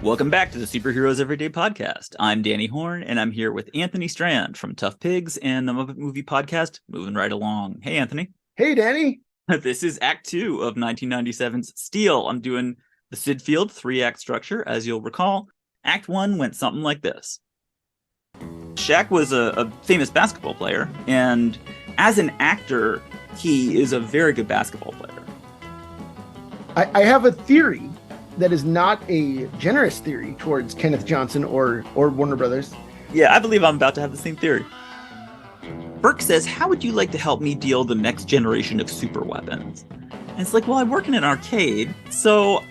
Welcome back to the Superheroes Everyday Podcast. I'm Danny Horn, and I'm here with Anthony Strand from Tough Pigs and the Muppet Movie Podcast, moving right along. Hey, Anthony. Hey, Danny. This is Act 2 of 1997's Steel. I'm doing the Sid Field 3-act structure, as you'll recall. Act 1 went something like this. Shaq was a famous basketball player, and as an actor, he is a very good basketball player. I have a theory that is not a generous theory towards Kenneth Johnson or Warner Brothers. Yeah, I believe I'm about to have the same theory. Burke says, how would you like to help me deal the next generation of super weapons? And it's like, well, I work in an arcade, so...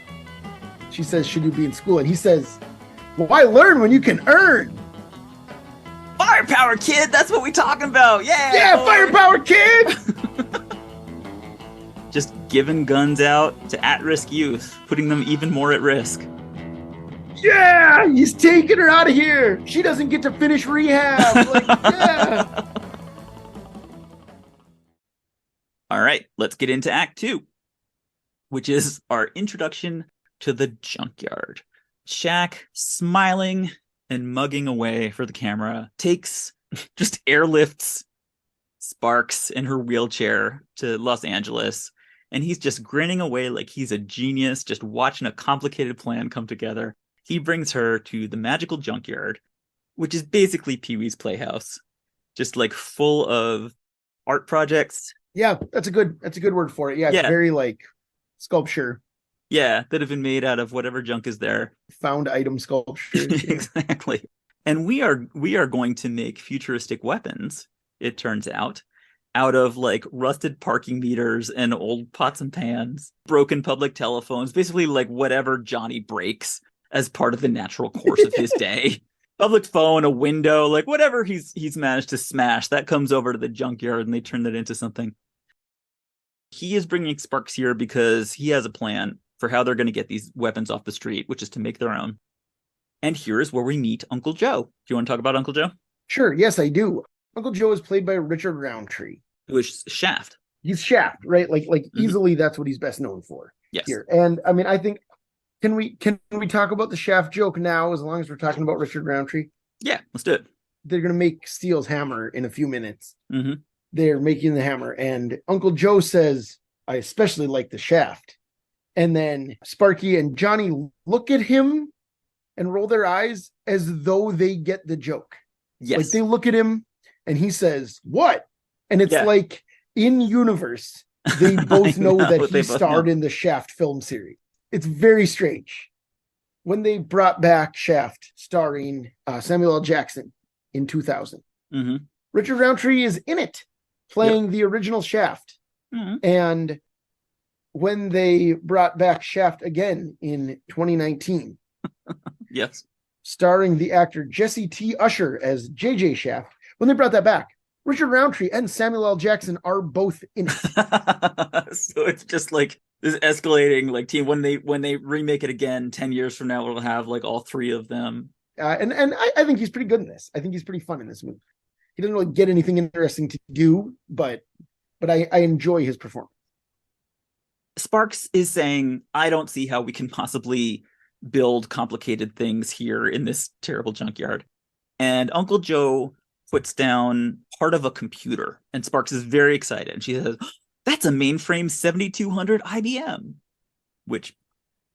She says, should you be in school? And he says, well, why learn when you can earn? Firepower, kid! That's what we're talking about! Yeah! Yeah, firepower, kid! Just giving guns out to at-risk youth, putting them even more at risk. Yeah! He's taking her out of here! She doesn't get to finish rehab! Like, yeah! All right, let's get into Act 2, which is our introduction to the junkyard. Shaq, smiling and mugging away for the camera, just airlifts Sparks in her wheelchair to Los Angeles, and he's just grinning away like he's a genius, just watching a complicated plan come together. He brings her to the magical junkyard, which is basically Pee-wee's Playhouse, just like full of art projects. Yeah, that's a good word for it. Yeah, it's very like sculpture. Yeah, that have been made out of whatever junk is there. Found item sculpture. Exactly. And we are going to make futuristic weapons, it turns out of like rusted parking meters and old pots and pans, broken public telephones, basically like whatever Johnny breaks as part of the natural course of his day. Public phone, a window, like whatever he's managed to smash, that comes over to the junkyard and they turn that into something. He is bringing Sparks here because he has a plan for how they're going to get these weapons off the street, which is to make their own. And here is where we meet Uncle Joe. Do you want to talk about Uncle Joe? Sure, yes, I do. Uncle Joe is played by Richard Roundtree. Who is Shaft. He's Shaft, right? Like easily that's what he's best known for. Yes. Here. And I mean, I think can we talk about the Shaft joke now as long as we're talking about Richard Roundtree? Yeah, let's do it. They're gonna make Steel's hammer in a few minutes. Mm-hmm. They're making the hammer, and Uncle Joe says, I especially like the shaft. And then Sparky and Johnny look at him and roll their eyes as though they get the joke. Yes. Like they look at him and he says, what? And it's like in universe, they both know that he starred in the Shaft film series. It's very strange. When they brought back Shaft starring Samuel L. Jackson in 2000, Richard Roundtree is in it playing the original Shaft. And when they brought back Shaft again in 2019, yes, starring the actor Jesse T. Usher as JJ Shaft, when they brought that back, Richard Roundtree and Samuel L. Jackson are both in it. So it's just like this escalating like team. When they remake it again 10 years from now, we'll have like all three of them. And I think he's pretty good in this. I think he's pretty fun in this movie. He doesn't really get anything interesting to do, but I enjoy his performance. Sparks is saying, I don't see how we can possibly build complicated things here in this terrible junkyard. And Uncle Joe puts down part of a computer, and Sparks is very excited. And she says, that's a mainframe 7200 IBM, which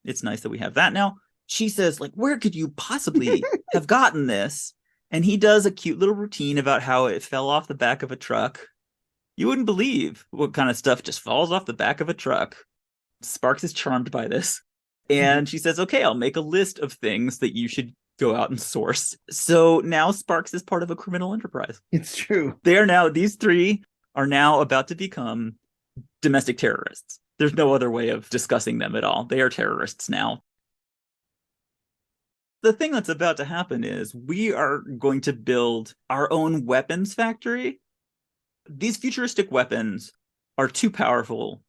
it's nice that we have that now. She says, like, where could you possibly have gotten this? And he does a cute little routine about how it fell off the back of a truck. You wouldn't believe what kind of stuff just falls off the back of a truck. Sparks is charmed by this. And she says, okay, I'll make a list of things that you should go out and source. So now Sparks is part of a criminal enterprise. It's true. These three are now about to become domestic terrorists. There's no other way of discussing them at all. They are terrorists now. The thing that's about to happen is we are going to build our own weapons factory. These futuristic weapons are too powerful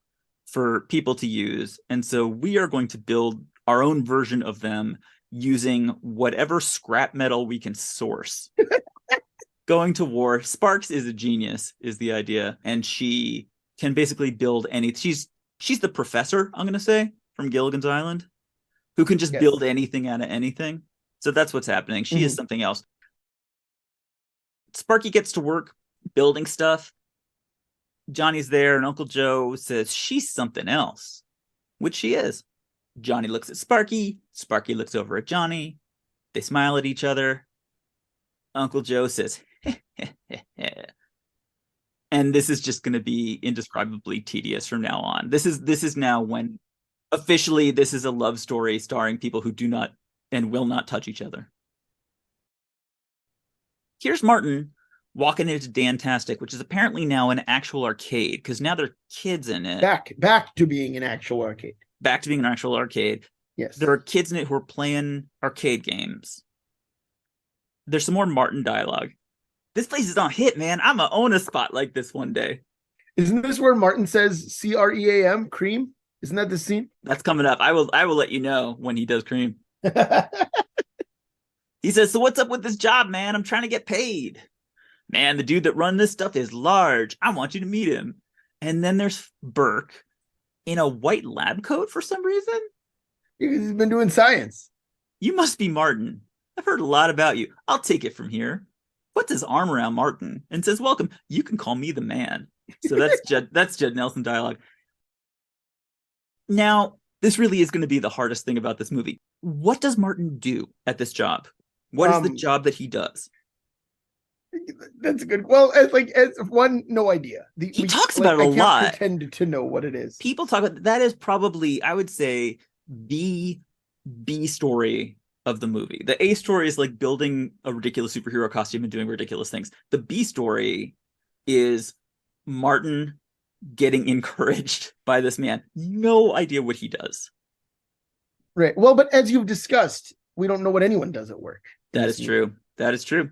for people to use. And so we are going to build our own version of them using whatever scrap metal we can source. Going to war. Sparks is a genius, is the idea. And she can basically build any. She's the professor, I'm going to say, from Gilligan's Island. who can just build anything out of anything. So that's what's happening. She is something else. Sparky gets to work building stuff. Johnny's there, and Uncle Joe says she's something else, which she is. Johnny looks at Sparky. Sparky looks over at Johnny. They smile at each other. Uncle Joe says, and this is just going to be indescribably tedious from now on. This is now when officially this is a love story starring people who do not and will not touch each other. Here's Martin walking into Dantastic, which is apparently now an actual arcade, because now there are kids in it. Back to being an actual arcade. Back to being an actual arcade. Yes. There are kids in it who are playing arcade games. There's some more Martin dialogue. This place is on hit, man. I'm gonna own a spot like this one day. Isn't this where Martin says CREAM, cream? Isn't that the scene? That's coming up. I will let you know when he does cream. He says, so what's up with this job, man? I'm trying to get paid. Man, the dude that run this stuff is large. I want you to meet him. And then there's Burke in a white lab coat for some reason. He's been doing science. You must be Martin. I've heard a lot about you. I'll take it from here. Puts his arm around Martin and says, welcome. You can call me the man. So that's Judd Nelson dialogue. Now, this really is going to be the hardest thing about this movie. What does Martin do at this job? What is the job that he does? That's good. Well, as one, no idea. He talks about it a lot. Pretend to know what it is. People talk about that is probably, I would say, the B story of the movie. The A story is like building a ridiculous superhero costume and doing ridiculous things. The B story is Martin getting encouraged by this man. No idea what he does. Right. Well, but as you've discussed, we don't know what anyone does at work. That is true. That is true.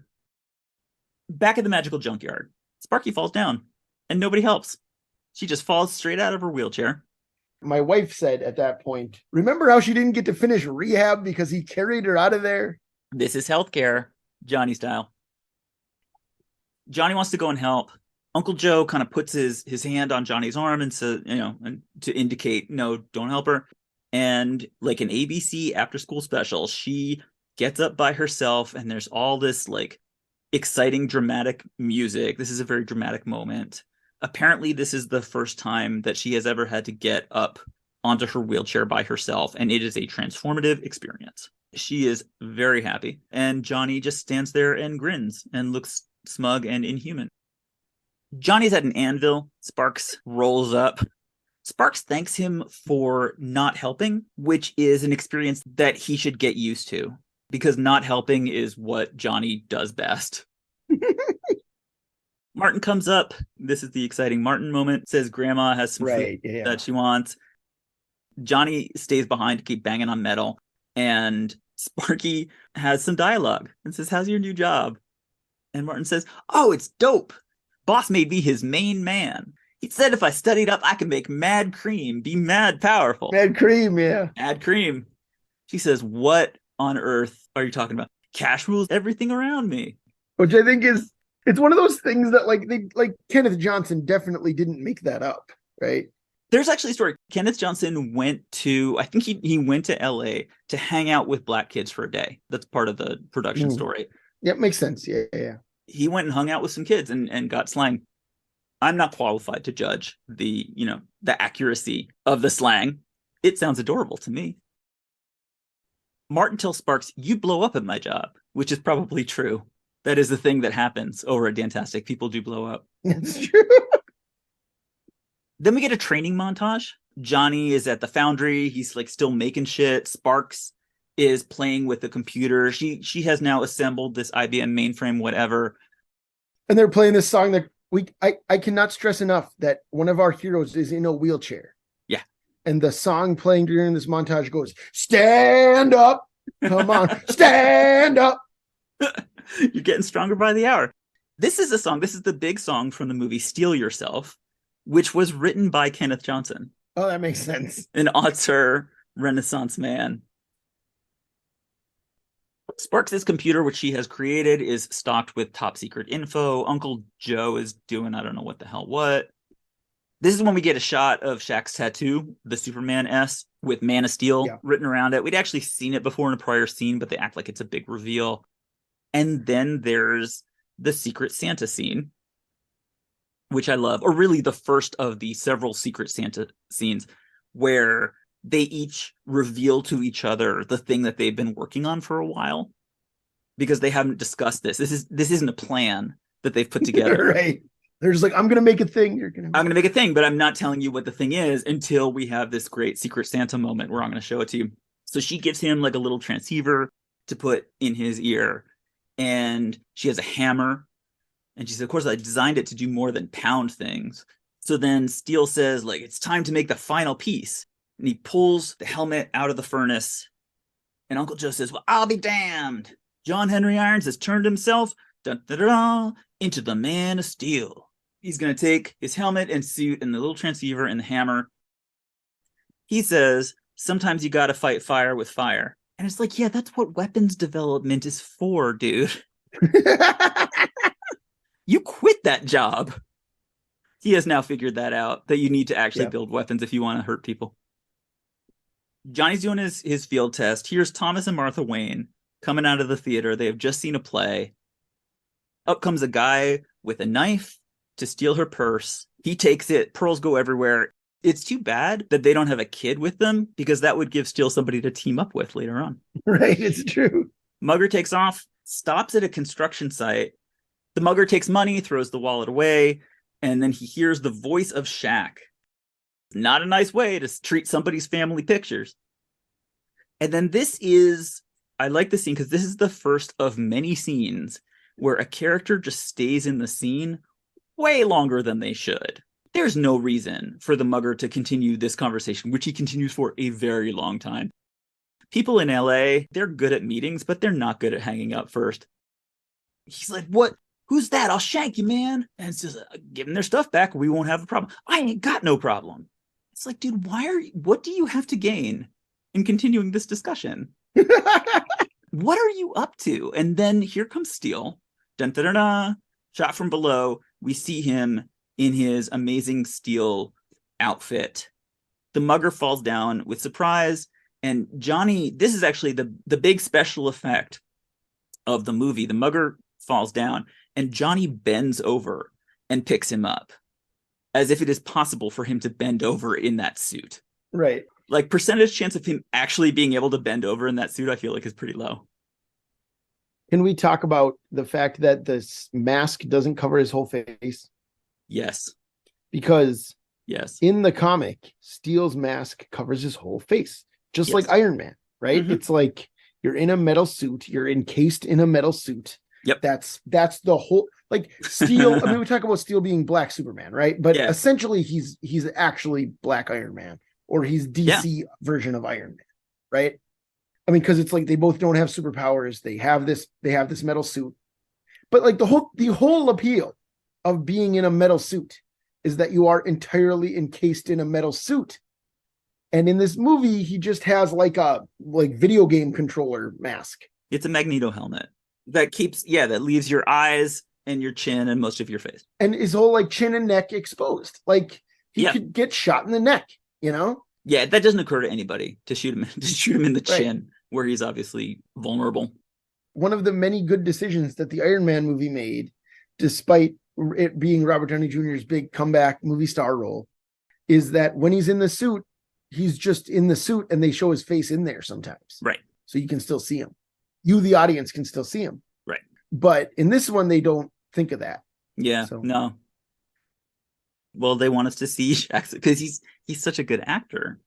Back at the magical junkyard, Sparky falls down and nobody helps. She just falls straight out of her wheelchair. My wife said at that point, remember how she didn't get to finish rehab because he carried her out of there? This is healthcare, Johnny style. Johnny wants to go and help. Uncle Joe kind of puts his hand on Johnny's arm and says, and to indicate, no, don't help her. And like an ABC after school special, she gets up by herself and there's all this like exciting, dramatic music. This is a very dramatic moment. Apparently, this is the first time that she has ever had to get up onto her wheelchair by herself, and it is a transformative experience. She is very happy, and Johnny just stands there and grins and looks smug and inhuman. Johnny's at an anvil. Sparks rolls up. Sparks thanks him for not helping, which is an experience that he should get used to, because not helping is what Johnny does best. Martin comes up. This is the exciting Martin moment. Says grandma has some food that she wants. Johnny stays behind to keep banging on metal. And Sparky has some dialogue and says, how's your new job? And Martin says, oh, it's dope. Boss made me his main man. He said if I studied up, I could make mad cream, be mad powerful. Mad cream, yeah. Mad cream. She says, what on earth are you talking about? Cash rules everything around me. Which I think is, it's one of those things that like Kenneth Johnson definitely didn't make that up, right? There's actually a story. Kenneth Johnson went to, I think he went to LA to hang out with black kids for a day. That's part of the production story. Yeah, makes sense. Yeah. He went and hung out with some kids and got slang. I'm not qualified to judge the accuracy of the slang. It sounds adorable to me. Martin tells Sparks, you blow up at my job, which is probably true. That is the thing that happens over at Dantastic. People do blow up. That's true. Then we get a training montage. Johnny is at the foundry. He's like still making shit. Sparks is playing with the computer. She has now assembled this IBM mainframe, whatever. And they're playing this song that I cannot stress enough that one of our heroes is in a wheelchair. Yeah. And the song playing during this montage goes, stand up. Come on, stand up. You're getting stronger by the hour. This is a song. This is the big song from the movie Steal Yourself, which was written by Kenneth Johnson. Oh, that makes sense. An auteur Renaissance man. Sparks' computer, which she has created, is stocked with top secret info. Uncle Joe is doing, I don't know what the hell what. This is when we get a shot of Shaq's tattoo, the Superman S, with Man of Steel written around it. We'd actually seen it before in a prior scene, but they act like it's a big reveal. And then there's the Secret Santa scene, which I love, or really the first of the several Secret Santa scenes where they each reveal to each other the thing that they've been working on for a while, because they haven't discussed this. This isn't a plan that they've put together. Right. They're just like, I'm going to make a thing. I'm going to make a thing, but I'm not telling you what the thing is until we have this great Secret Santa moment where I'm going to show it to you. So she gives him like a little transceiver to put in his ear, and she has a hammer. And she said, of course, I designed it to do more than pound things. So then Steele says, like, it's time to make the final piece. And he pulls the helmet out of the furnace. And Uncle Joe says, well, I'll be damned. John Henry Irons has turned himself into the Man of Steel. He's going to take his helmet and suit and the little transceiver and the hammer. He says, sometimes you got to fight fire with fire. And it's like, yeah, that's what weapons development is for, dude. You quit that job. He has now figured that out, that you need to actually build weapons if you want to hurt people. Johnny's doing his field test. Here's Thomas and Martha Wayne coming out of the theater. They have just seen a play. Up comes a guy with a knife to steal her purse. He takes it. Pearls go everywhere. It's too bad that they don't have a kid with them, because that would give Steele somebody to team up with later on. Right, it's true. Mugger takes off, stops at a construction site. The mugger takes money, throws the wallet away, and then he hears the voice of Shaq. Not a nice way to treat somebody's family pictures. And then I like this scene because this is the first of many scenes where a character just stays in the scene way longer than they should. There's no reason for the mugger to continue this conversation, which he continues for a very long time. People in LA, they're good at meetings, but they're not good at hanging out first. He's like, what? Who's that? I'll shank you, man. And it's just, give them their stuff back. We won't have a problem. I ain't got no problem. It's like, dude, what do you have to gain in continuing this discussion? What are you up to? And then here comes Steele. Dun, dun, dun, dun. Shot from below. We see him in his amazing steel outfit. The mugger falls down with surprise. And Johnny, this is actually the big special effect of the movie. The mugger falls down and Johnny bends over and picks him up, as if it is possible for him to bend over in that suit. Right. Like, percentage chance of him actually being able to bend over in that suit, I feel like, is pretty low. Can we talk about the fact that this mask doesn't cover his whole face? Yes. Because yes, in the comic, Steele's mask covers his whole face, just like Iron Man, right? Mm-hmm. It's like you're in a metal suit, you're encased in a metal suit. Yep. That's the whole, like, Steel. I mean, we talk about Steel being Black Superman, right? But essentially he's actually Black Iron Man, or he's DC version of Iron Man, right? I mean, because it's like they both don't have superpowers. They have this metal suit. But like the whole appeal of being in a metal suit is that you are entirely encased in a metal suit. And in this movie, he just has like a video game controller mask. It's a Magneto helmet that that leaves your eyes and your chin and most of your face. And his whole like chin and neck exposed. Like he could get shot in the neck, you know? Yeah, that doesn't occur to anybody to shoot him in the chin, where he's obviously vulnerable. One of the many good decisions that the Iron Man movie made, despite it being Robert Downey Jr.'s big comeback movie star role, is that when he's in the suit, he's just in the suit and they show his face in there sometimes. Right. So you can still see him. You, the audience, can still see him. Right. But in this one, they don't think of that. Yeah, no. Well, they want us to see Shaq because he's such a good actor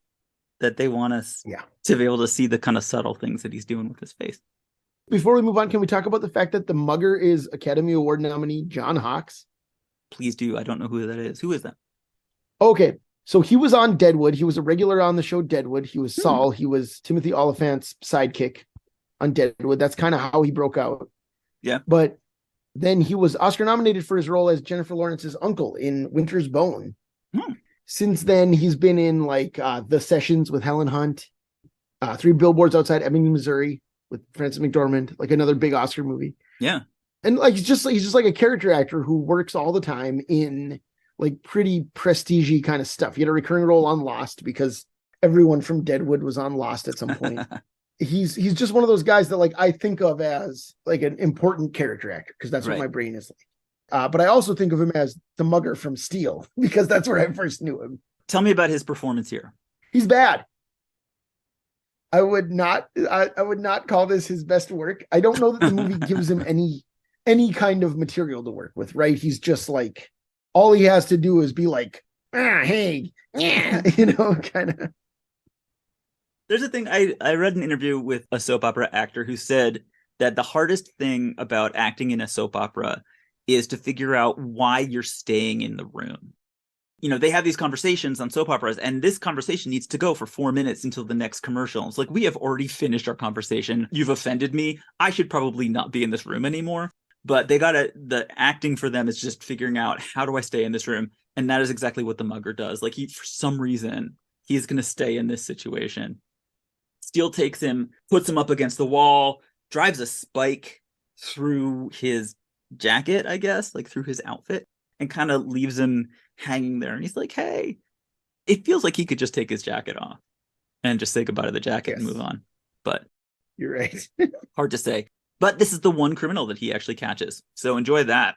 that they want us to be able to see the kind of subtle things that he's doing with his face. Before we move on, can we talk about the fact that the mugger is Academy Award nominee John Hawkes? Please do. I don't know who that is. Who is that? Okay. So he was on Deadwood. He was a regular on the show Deadwood. He was Saul. He was Timothy Oliphant's sidekick on Deadwood. That's kind of how he broke out. Yeah. But then he was Oscar nominated for his role as Jennifer Lawrence's uncle in Winter's Bone. Since then, he's been in like The Sessions with Helen Hunt, 3 Billboards Outside Ebbing, Missouri with Frances McDormand, like another big Oscar movie. Yeah. And like he's just like a character actor who works all the time in like pretty prestige-y kind of stuff. He had a recurring role on Lost because everyone from Deadwood was on Lost at some point. He's just one of those guys that like I think of as like an important character actor because that's what my brain is like. But I also think of him as the mugger from Steel because that's where I first knew him. Tell me about his performance here. He's bad. I would not call this his best work. I don't know that the movie gives him any kind of material to work with, right? He's just like, all he has to do is be like, hey, yeah, kind of. There's a thing, I read an interview with a soap opera actor who said that the hardest thing about acting in a soap opera is to figure out why you're staying in the room. They have these conversations on soap operas, and this conversation needs to go for 4 minutes until the next commercial. It's like, we have already finished our conversation. You've offended me. I should probably not be in this room anymore. But the acting for them is just figuring out, how do I stay in this room? And that is exactly what the mugger does. Like, for some reason, he's going to stay in this situation. Steele takes him, puts him up against the wall, drives a spike through his jacket, I guess, like through his outfit, and kind of leaves him hanging there. And he's like, hey, it feels like he could just take his jacket off and just say goodbye to the jacket and move on. But you're right. Hard to say. But this is the one criminal that he actually catches. So enjoy that.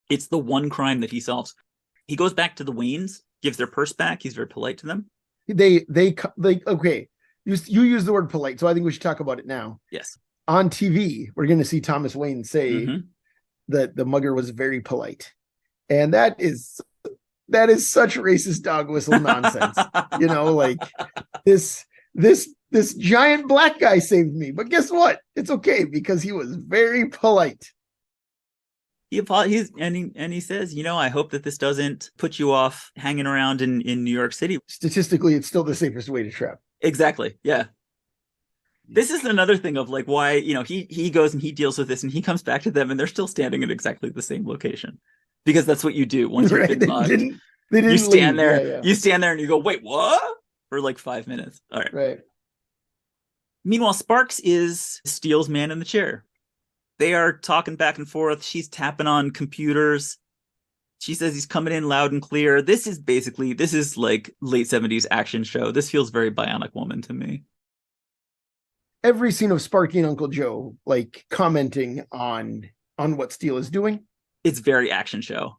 It's the one crime that he solves. He goes back to the Waynes, gives their purse back. He's very polite to them. They okay. You use the word polite, so I think we should talk about it now. Yes. On TV, we're going to see Thomas Wayne say that the mugger was very polite. And that is such racist dog whistle nonsense. Like this giant black guy saved me, but guess what? It's okay because he was very polite. He says, I hope that this doesn't put you off hanging around in New York City. Statistically, it's still the safest way to trap. Exactly. Yeah. This is another thing of like why, he goes and he deals with this and he comes back to them and they're still standing in exactly the same location. Because that's what you do once you've been mugged. They didn't you stand leave. there. Yeah. You stand there and you go, wait, what? For like 5 minutes. All right. Right. Meanwhile, Sparks is Steele's man in the chair. They are talking back and forth. She's tapping on computers. She says he's coming in loud and clear. This is like late 70s action show. This feels very Bionic Woman to me. Every scene of Sparky and Uncle Joe, like commenting on what Steele is doing. It's very action show.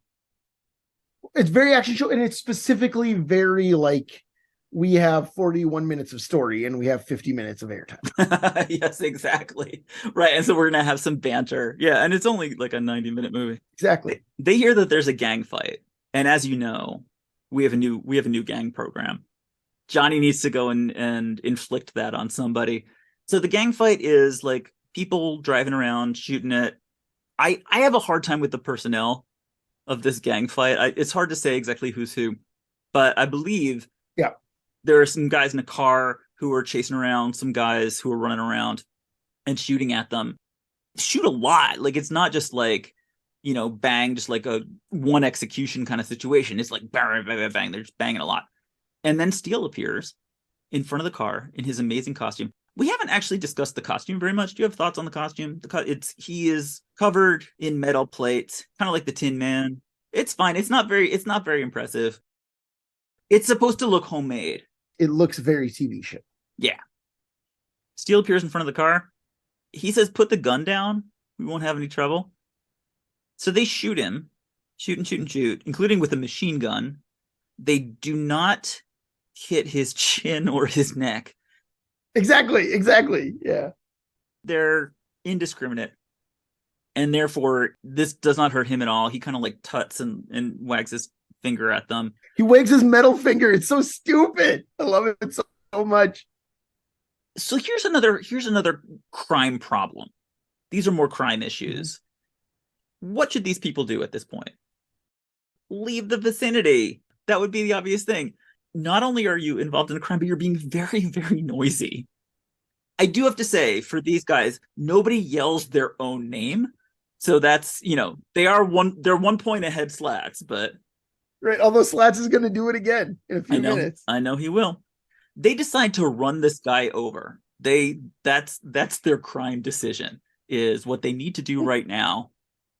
It's very action show. And it's specifically very like, we have 41 minutes of story and we have 50 minutes of airtime. Yes, exactly. Right. And so we're going to have some banter. Yeah. And it's only like a 90-minute movie. Exactly. They hear that there's a gang fight. And as you know, we have a new gang program. Johnny needs to go and inflict that on somebody. So the gang fight is like people driving around shooting it. I have a hard time with the personnel of this gang fight. It's hard to say exactly who's who, but I believe there are some guys in a car who are chasing around some guys who are running around and shooting at them. Shoot a lot. Like, it's not just like, bang, just like a one execution kind of situation. It's like bang, bang, bang, bang. They're just banging a lot. And then Steele appears in front of the car in his amazing costume. We haven't actually discussed the costume very much. Do you have thoughts on the costume? He is covered in metal plates, kind of like the Tin Man. It's fine. It's not very impressive. It's supposed to look homemade. It looks very TV show. Yeah. Steele appears in front of the car. He says, put the gun down. We won't have any trouble. So they shoot him. Shoot, including with a machine gun. They do not hit his chin or his neck. Exactly. Yeah. They're indiscriminate. And therefore, this does not hurt him at all. He kind of like tuts and wags his finger at them. He wags his metal finger. It's so stupid. I love it so much. So here's another crime problem. These are more crime issues. What should these people do at this point? Leave the vicinity. That would be the obvious thing. Not only are you involved in a crime, but you're being very, very noisy. I do have to say, for these guys, nobody yells their own name. So that's, they're 1 point ahead Slats, but... Right, although Slats is going to do it again in a few minutes. I know he will. They decide to run this guy over. That's their crime decision, is what they need to do right now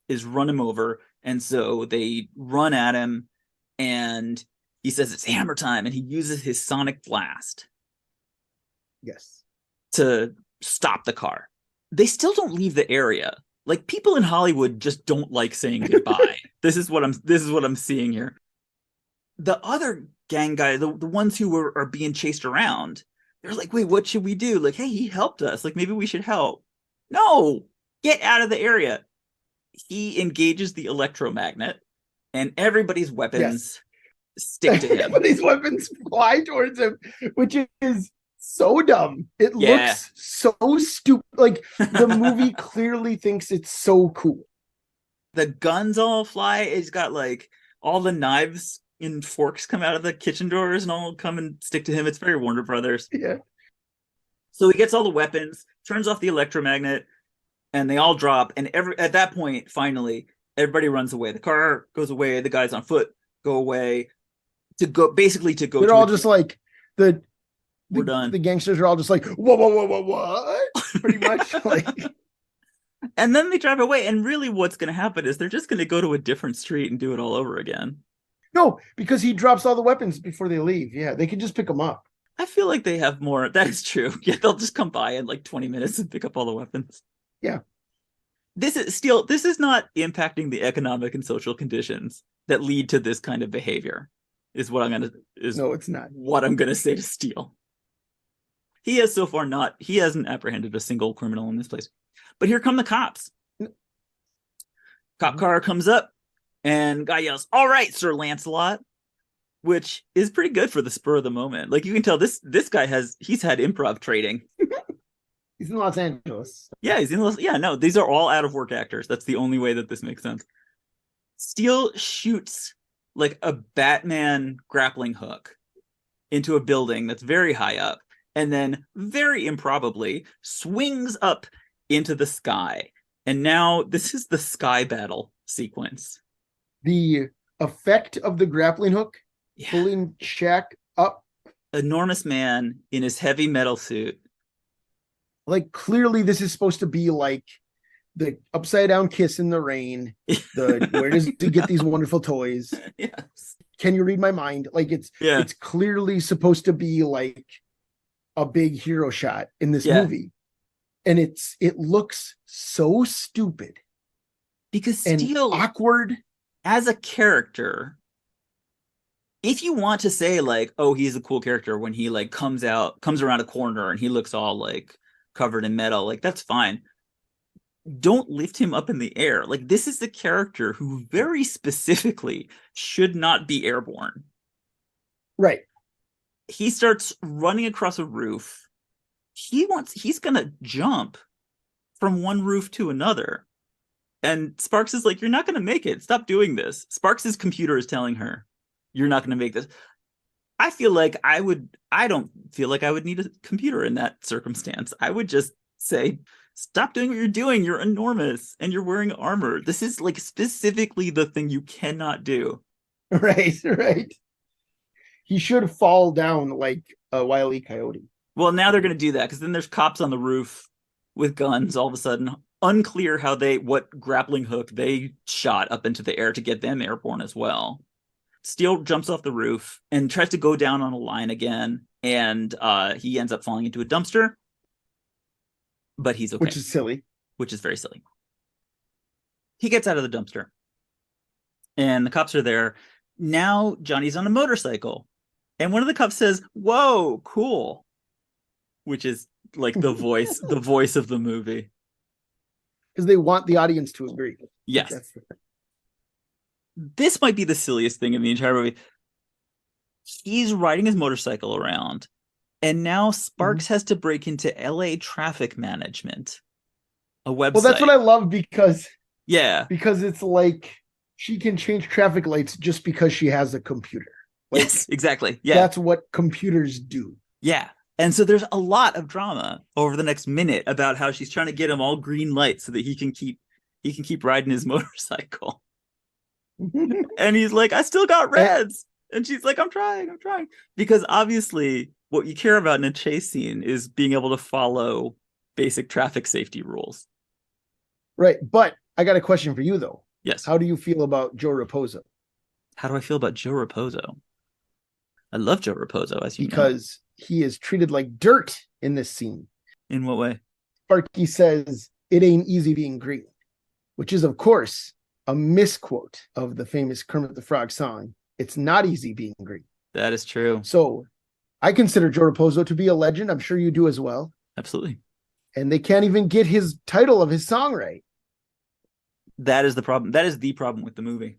is run him over. And so they run at him. and he says it's hammer time, and he uses his sonic blast. Yes. To stop the car. They still don't leave the area. Like, people in Hollywood just don't like saying goodbye. This is what I'm seeing here. The other gang guy, the ones who are being chased around, they're like, wait, what should we do? Like, hey, he helped us. Like, maybe we should help. No, get out of the area. He engages the electromagnet, and everybody's weapons stick to him. Everybody's weapons fly towards him, which is so dumb. It looks so stupid. Like, the movie clearly thinks it's so cool. The guns all fly. It's got like all the knives and forks come out of the kitchen drawers and all come and stick to him. It's very Warner Brothers. Yeah. So he gets all the weapons, turns off the electromagnet, and they all drop. And at that point, finally, everybody runs away. The car goes away. The guys on foot go away. They're all just like we're done. The gangsters are all just like, whoa, what? Pretty much. Like, and then they drive away. And really, what's going to happen is they're just going to go to a different street and do it all over again. No, because he drops all the weapons before they leave. Yeah, they can just pick them up. I feel like they have more. That is true. Yeah, they'll just come by in like 20 minutes and pick up all the weapons. Yeah. This is not impacting the economic and social conditions that lead to this kind of behavior. No, it's not. What I'm gonna say to Steele. He hasn't apprehended a single criminal in this place. But here come the cops. Cop car comes up, and guy yells, "All right, Sir Lancelot," which is pretty good for the spur of the moment. Like, you can tell this guy he's had improv training. He's in Los Angeles. Yeah, no, these are all out of work actors. That's the only way that this makes sense. Steele shoots like a Batman grappling hook into a building that's very high up, and then very improbably swings up into the sky. And now this is the sky battle sequence. The effect of the grappling hook pulling Shaq up. Enormous man in his heavy metal suit. Like, clearly this is supposed to be like the upside down kiss in the rain. Where does he get these wonderful toys? Yes. Can you read my mind? Like, it's clearly supposed to be like a big hero shot in this movie. And it looks so stupid. Because Steele, awkward as a character, if you want to say like, oh, he's a cool character when he like comes around a corner and he looks all like covered in metal, like, that's fine. Don't lift him up in the air. Like, this is the character who very specifically should not be airborne. Right. He starts running across a roof. He's gonna jump from one roof to another. And Sparks is like, you're not gonna make it. Stop doing this. Sparks's computer is telling her, you're not gonna make this. I don't feel like I would need a computer in that circumstance. I would just say, stop doing what you're doing. You're enormous and you're wearing armor. This is like specifically the thing you cannot do. Right. He should fall down like a Wile E. Coyote. Well, now they're going to do that because then there's cops on the roof with guns all of a sudden. Unclear what grappling hook they shot up into the air to get them airborne as well. Steele jumps off the roof and tries to go down on a line again, and he ends up falling into a dumpster. But he's okay. Which is silly. Which is very silly. He gets out of the dumpster, and the cops are there. Now Johnny's on a motorcycle, and one of the cops says, "Whoa, cool," which is like the voice of the movie. Because they want the audience to agree. Yes. This might be the silliest thing in the entire movie. He's riding his motorcycle around, and now Sparks has to break into LA traffic management, a website. Well, that's what I love because it's like she can change traffic lights just because she has a computer. Like, yes, exactly. Yeah, that's what computers do. Yeah. And so there's a lot of drama over the next minute about how she's trying to get him all green lights so that he can keep riding his motorcycle. And he's like, I still got reds. And she's like, I'm trying. Because obviously what you care about in a chase scene is being able to follow basic traffic safety rules. Right. But I got a question for you, though. Yes. How do you feel about Joe Raposa? How do I feel about Joe Raposo? I love Joe Raposo, as you know. Because he is treated like dirt in this scene. In what way? Sparky says, "It ain't easy being green," which is, of course, a misquote of the famous Kermit the Frog song, "It's not easy being green." That is true. So I consider Joe Raposo to be a legend. I'm sure you do as well. Absolutely. And they can't even get his title of his song right. That is the problem. That is the problem with the movie.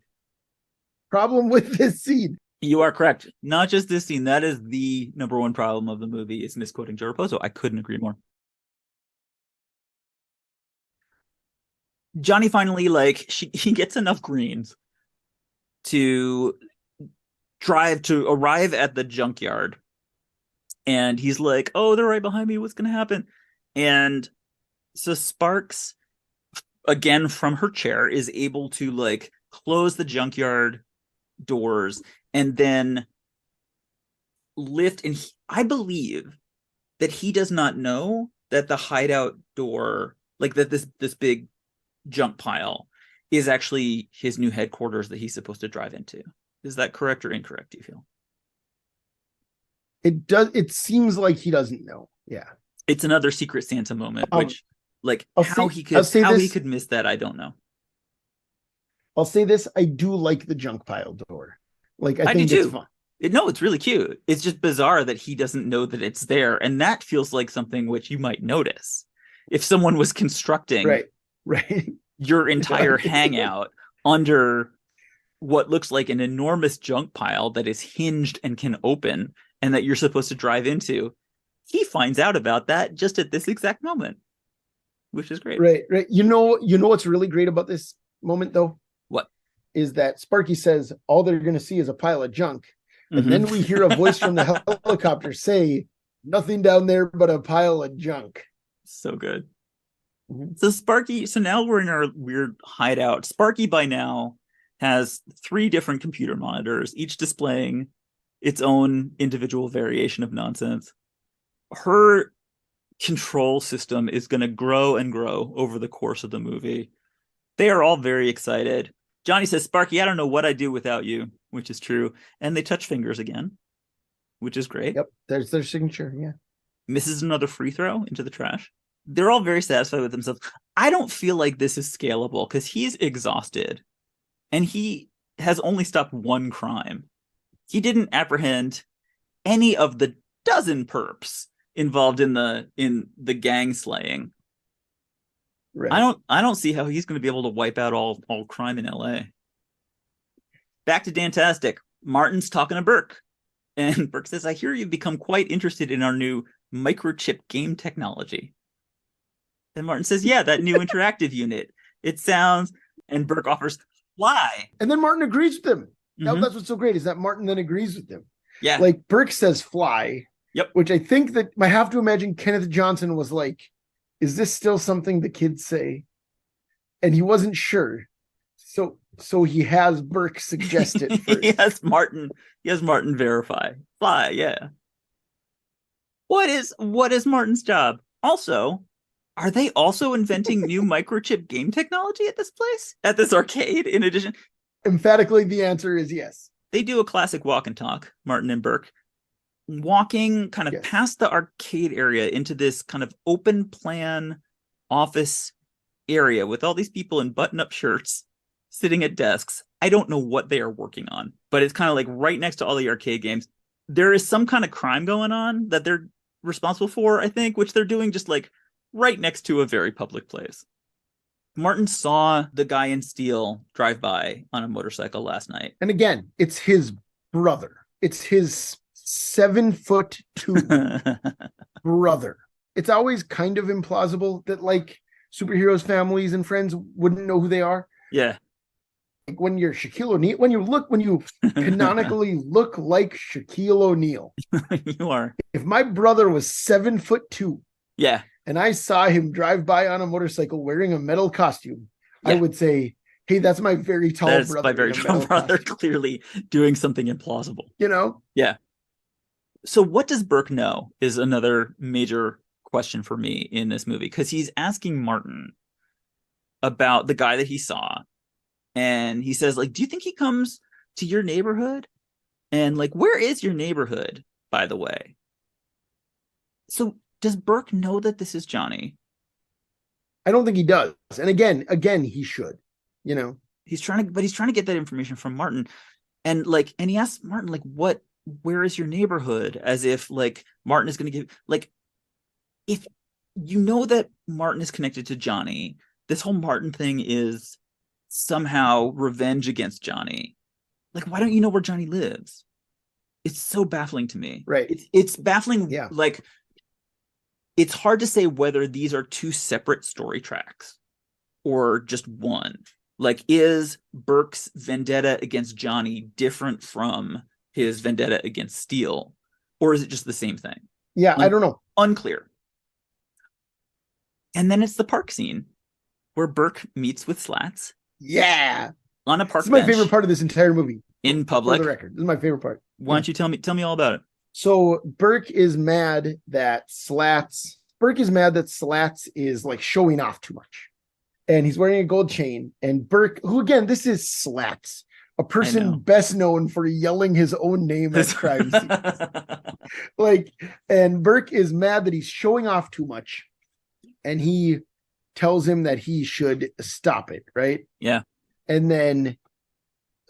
Problem with this scene. You are correct. Not just this scene. That is the number one problem of the movie, is misquoting Joe Raposo. I couldn't agree more. Johnny finally, he gets enough greens to arrive at the junkyard. And he's like, oh, they're right behind me. What's going to happen? And so Sparks, again, from her chair, is able to close the junkyard doors and then lift. And I believe that he does not know that the hideout door, that this big junk pile, is actually his new headquarters that he's supposed to drive into. Is that correct or incorrect, do you feel? It seems like he doesn't know. Yeah. It's another Secret Santa moment, which how he could miss that, I don't know. I'll say this, I do like the junk pile door. I think it's fun. It's really cute. It's just bizarre that he doesn't know that it's there. And that feels like something which you might notice if someone was constructing right your entire hangout under what looks like an enormous junk pile that is hinged and can open and that you're supposed to drive into. He finds out about that just at this exact moment, which is great. Right. You know what's really great about this moment, though? What? Is that Sparky says all they're going to see is a pile of junk. And then we hear a voice from the helicopter say, "Nothing down there but a pile of junk." So good. So now we're in our weird hideout. Sparky by now has 3 different computer monitors, each displaying its own individual variation of nonsense. Her control system is going to grow and grow over the course of the movie. They are all very excited. Johnny says, "Sparky, I don't know what I'd do without you," which is true. And they touch fingers again, which is great. Yep, there's their signature, yeah. Misses another free throw into the trash. They're all very satisfied with themselves. I don't feel like this is scalable because he's exhausted and he has only stopped one crime. He didn't apprehend any of the dozen perps involved in the gang slaying. Right. I don't see how he's going to be able to wipe out all crime in LA. Back to Dantastic. Martin's talking to Burke. And Burke says, "I hear you've become quite interested in our new microchip game technology." And Martin says, "Yeah, that new interactive unit. It sounds..." And Burke offers fly. And then Martin agrees with him. Now that's what's so great, is that Martin then agrees with him. Yeah. Burke says fly. Yep. Which I think that I have to imagine Kenneth Johnson was like, is this still something the kids say? And he wasn't sure. So he has Burke suggest it first. He has Martin verify. Fly, yeah. What is Martin's job? Also, are they also inventing new microchip game technology at this place? At this arcade, in addition? Emphatically, the answer is yes. They do a classic walk and talk, Martin and Burke, walking kind of past the arcade area into this kind of open plan office area with all these people in button-up shirts sitting at desks. I don't know what they are working on, but it's kind of right next to all the arcade games. There is some kind of crime going on that they're responsible for, I think, which they're doing just right next to a very public place. Martin saw the guy in steel drive by on a motorcycle last night. And again, it's his brother. It's his 7'2" brother. It's always kind of implausible that superheroes' families and friends wouldn't know who they are. Yeah. When you're Shaquille O'Neal, when you canonically look like Shaquille O'Neal. You are. If my brother was 7'2", yeah, and I saw him drive by on a motorcycle wearing a metal costume, I would say, hey, that's my very tall brother. That's my very tall brother, clearly doing something implausible. Yeah. So what does Burke know is another major question for me in this movie, because he's asking Martin about the guy that he saw. And he says, do you think he comes to your neighborhood? And like, where is your neighborhood, by the way? So does Burke know that this is Johnny? I don't think he does. And again, he should, you know. He's trying to get that information from Martin. And like, and he asks Martin, like, where is your neighborhood? As if like Martin is going to give, like, if you know that Martin is connected to Johnny, this whole Martin thing is somehow revenge against Johnny. Like, why don't you know where Johnny lives? It's so baffling to me. Right. It's baffling. Yeah. Like, it's hard to say whether these are two separate story tracks or just one. Like, is Burke's vendetta against Johnny different from his vendetta against Steele? Or is it just the same thing? Yeah, I don't know. Unclear. And then it's the park scene where Burke meets with Slats. Yeah. On a park bench. This is my favorite part of this entire movie. In public. For the record. This is my favorite part. Why don't you tell me all about it? So Burke is mad that Slats is like showing off too much. And he's wearing a gold chain. And Burke, who again, this is Slats, a person best known for yelling his own name at crime scenes. And Burke is mad that he's showing off too much. And he tells him that he should stop it, right? Yeah. And then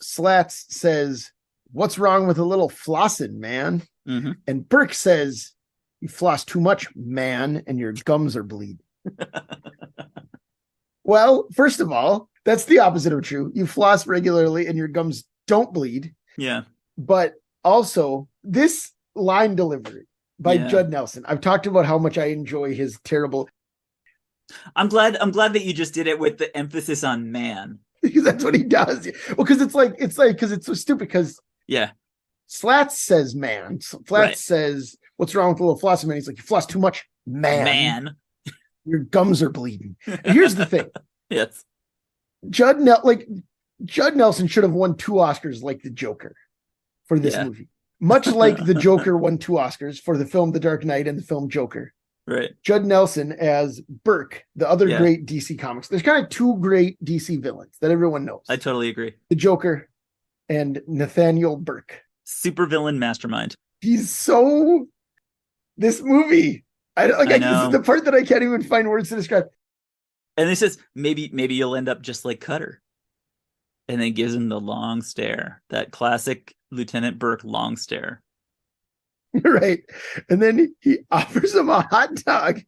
Slats says, "What's wrong with a little flossing, man?" Mm-hmm. And Burke says, "You floss too much, man, and your gums are bleeding." Well, first of all, that's the opposite of true. You floss regularly and your gums don't bleed. Yeah. But also, this line delivery by Judd Nelson. I've talked about how much I enjoy his terrible. I'm glad that you just did it with the emphasis on man. Because that's what he does. Well, because it's so stupid. Because Slats says man. Slats says, "What's wrong with a little flossing, man?" He's like, "You floss too much, man. Man, your gums are bleeding." And here's the thing. Yes. Judd Nelson should have won 2 Oscars like the Joker for this movie. Much like the Joker won 2 Oscars for the film The Dark Knight and the film Joker. Right. Judd Nelson as Burke, the other great DC comics. There's kind of 2 great DC villains that everyone knows. I totally agree. The Joker and Nathaniel Burke. Super villain mastermind. He's so... This movie. I know. This is the part that I can't even find words to describe. And he says, maybe you'll end up just like Cutter. And then gives him the long stare. That classic Lieutenant Burke long stare. Right. And then he offers him a hot dog.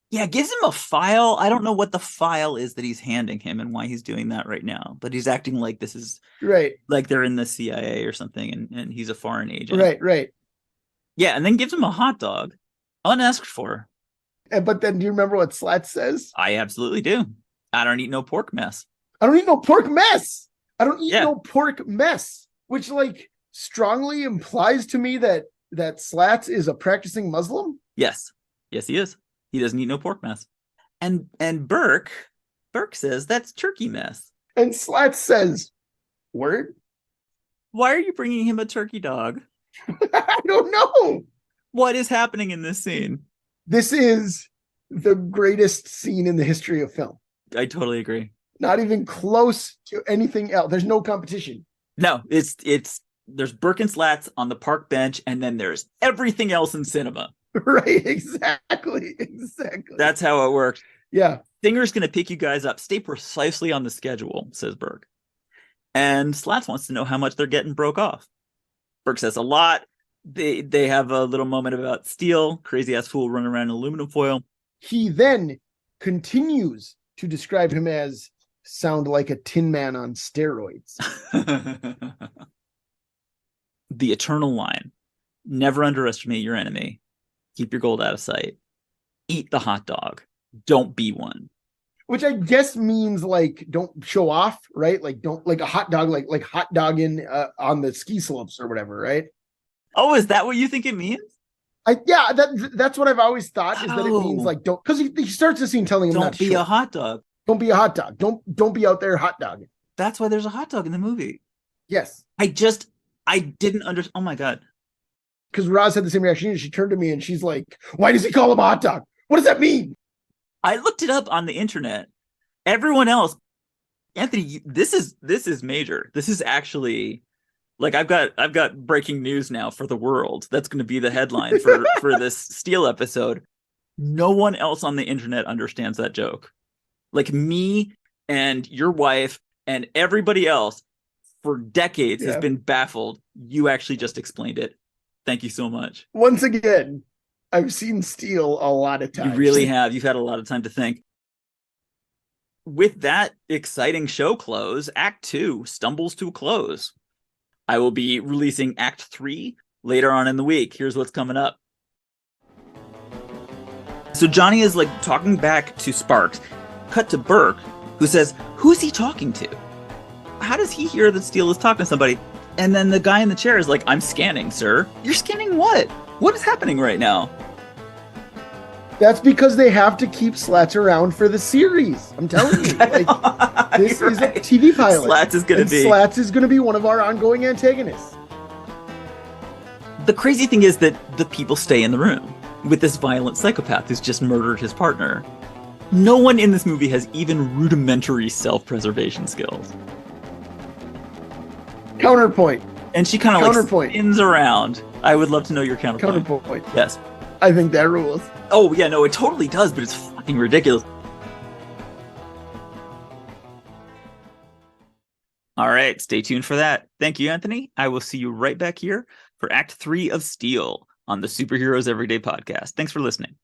Yeah, gives him a file. I don't know what the file is that he's handing him and why he's doing that right now. But he's acting like this is right, like they're in the CIA or something, and he's a foreign agent. Right. Yeah, and then gives him a hot dog, unasked for. But then do you remember what Slats says? I absolutely do. I don't eat no pork mess. I don't eat no pork mess. I don't eat no pork mess. Which like strongly implies to me that Slats is a practicing Muslim. Yes, he is. He doesn't eat no pork mess. And Burke says that's turkey mess. And Slats says, "Word? Why are you bringing him a turkey dog?" I don't know. What is happening in this scene? This is the greatest scene in the history of film. I totally agree. Not even close to anything else. There's no competition. No, there's Burke and Slats on the park bench, and then there's everything else in cinema. Right, exactly. That's how it works. Yeah. Singer's going to pick you guys up. Stay precisely on the schedule, says Burke. And Slats wants to know how much they're getting broke off. Burke says a lot. They have a little moment about Steele, crazy ass fool running around in aluminum foil. He then continues to describe him as sound like a tin man on steroids. The eternal line. Never underestimate your enemy. Keep your gold out of sight. Eat the hot dog. Don't be one. Which I guess means like don't show off, right? Like don't like a hot dog, like hot dogging on the ski slopes or whatever, right? Oh, is that what you think it means? That's what I've always thought is that it means like don't, because he starts the scene telling him don't not to be a hot dog. Don't be a hot dog. Don't be out there hot dogging. That's why there's a hot dog in the movie. Yes. I didn't understand. Oh my God. Because Roz had the same reaction. She turned to me and she's like, "Why does he call him a hot dog? What does that mean?" I looked it up on the internet. Everyone else, Anthony, this is major. This is actually like I've got breaking news now for the world. That's going to be the headline for this Steel episode. No one else on the internet understands that joke. Like me and your wife and everybody else for decades has been baffled. You actually just explained it. Thank you so much. Once again, I've seen Steel a lot of times. You really have. You've had a lot of time to think. With that exciting show close, Act 2 stumbles to a close. I will be releasing Act 3 later on in the week. Here's what's coming up. So Johnny is like talking back to Sparks. Cut to Burke, who says, who's he talking to? How does he hear that Steele is talking to somebody? And then the guy in the chair is like, I'm scanning, sir. You're scanning what? What is happening right now? That's because they have to keep Slats around for the series. I'm telling you. Like, this is right. A TV pilot. Slats is going to be one of our ongoing antagonists. The crazy thing is that the people stay in the room with this violent psychopath who's just murdered his partner. No one in this movie has even rudimentary self-preservation skills. Counterpoint. And she kind of like spins around. I would love to know your counterpoint. Counterpoint. Yes. I think that rules. Oh, yeah, no, it totally does, but it's fucking ridiculous. All right, stay tuned for that. Thank you, Anthony. I will see you right back here for Act 3 of Steel on the Superheroes Everyday podcast. Thanks for listening.